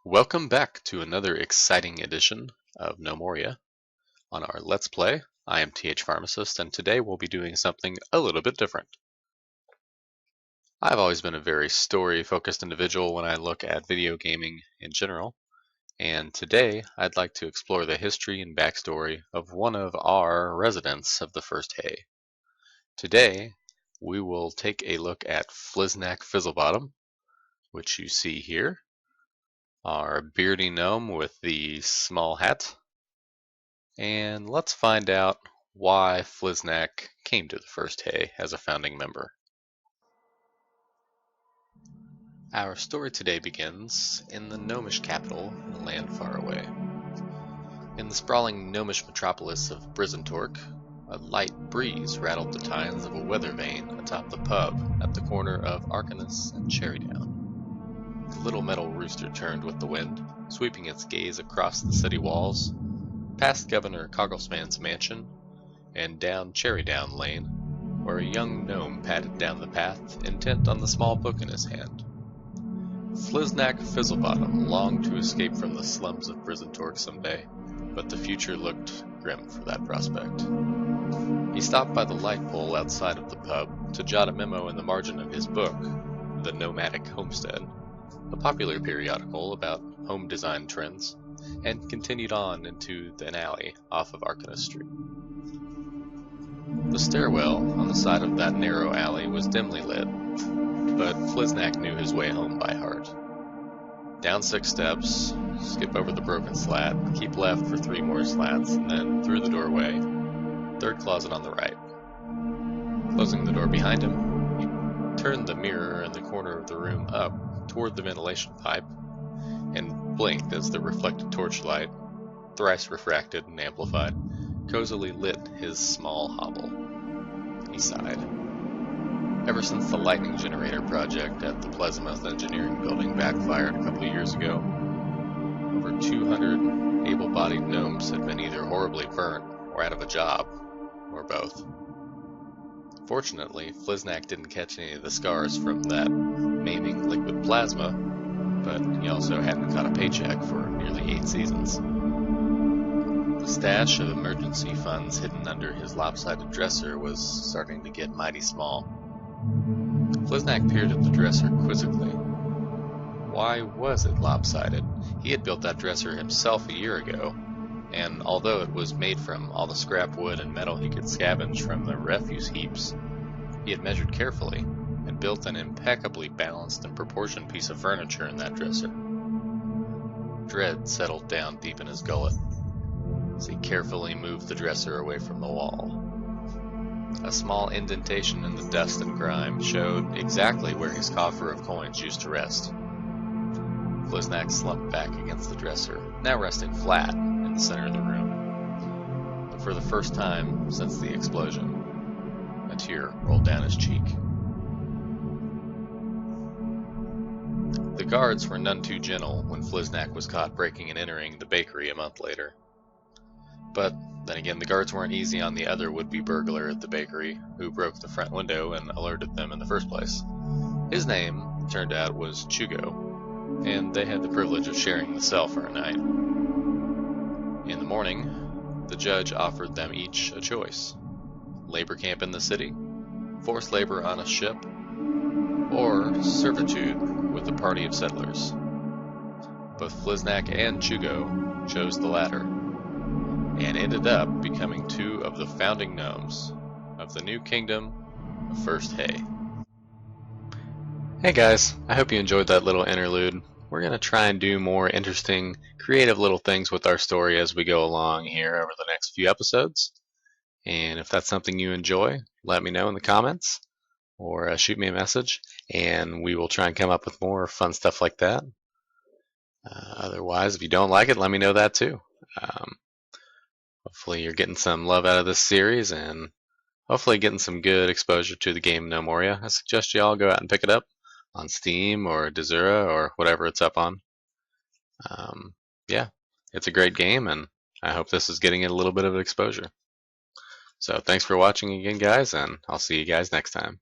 Welcome back to another exciting edition of Gnomoria. On our Let's Play, I am TH Pharmacist, and today we'll be doing something a little bit different. I've always been a very story-focused individual when I look at video gaming in general, and today I'd like to explore the history and backstory of one of our residents of the First Hay. Today, we will take a look at Fliznack Fizzlebottom, which you see here. Our beardy gnome with the small hat. And let's find out why Fliznack came to the First Hay as a founding member. Our story today begins in the gnomish capital in a land far away. In the sprawling gnomish metropolis of Brizentork, a light breeze rattled the tines of a weather vane atop the pub at the corner of Arcanus and Cherrydown. The little metal rooster turned with the wind, sweeping its gaze across the city walls, past Governor Cogglesman's mansion, and down Cherrydown Lane, where a young gnome padded down the path, intent on the small book in his hand. Fliznack Fizzlebottom longed to escape from the slums of Brizentork someday, but the future looked grim for that prospect. He stopped by the light pole outside of the pub to jot a memo in the margin of his book, The Nomadic Homestead, a popular periodical about home design trends, and continued on into an alley off of Arcanus Street. The stairwell on the side of that narrow alley was dimly lit, but Fliznack knew his way home by heart. Down 6 steps, skip over the broken slat, keep left for 3 more slats, and then through the doorway, 3rd closet on the right. Closing the door behind him, he turned the mirror in the corner of the room up toward the ventilation pipe, and blinked as the reflected torchlight, thrice refracted and amplified, cozily lit his small hovel. He sighed. Ever since the lightning generator project at the Pleasantmouth Engineering Building backfired a couple of years ago, over 200 able-bodied gnomes had been either horribly burnt or out of a job, or both. Fortunately, Fliznack didn't catch any of the scars from that maiming liquid plasma, but he also hadn't caught a paycheck for nearly 8 seasons. The stash of emergency funds hidden under his lopsided dresser was starting to get mighty small. Fliznack peered at the dresser quizzically. Why was it lopsided? He had built that dresser himself a year ago, and although it was made from all the scrap wood and metal he could scavenge from the refuse heaps, he had measured carefully and built an impeccably balanced and proportioned piece of furniture in that dresser. Dread settled down deep in his gullet as he carefully moved the dresser away from the wall. A small indentation in the dust and grime showed exactly where his coffer of coins used to rest. Fliznack slumped back against the dresser, now resting flat in the center of the room. But for the first time since the explosion, a tear rolled down his cheek. The guards were none too gentle when Fliznack was caught breaking and entering the bakery a month later. But then again, the guards weren't easy on the other would-be burglar at the bakery, who broke the front window and alerted them in the first place. His name, turned out, was Chugo, and they had the privilege of sharing the cell for a night. In the morning, the judge offered them each a choice: labor camp in the city, forced labor on a ship, or servitude with a party of settlers. Both Fliznack and Chugo chose the latter, and ended up becoming 2 of the founding gnomes of the new kingdom of First Hay. Hey guys, I hope you enjoyed that little interlude. We're going to try and do more interesting, creative little things with our story as we go along here over the next few episodes. And if that's something you enjoy, let me know in the comments, or shoot me a message, and we will try and come up with more fun stuff like that. Otherwise, if you don't like it, let me know that too. Hopefully you're getting some love out of this series, and hopefully getting some good exposure to the game Gnomoria. I suggest you all go out and pick it up on Steam or Desura or whatever it's up on. Yeah, it's a great game, and I hope this is getting it a little bit of exposure. So thanks for watching again, guys, and I'll see you guys next time.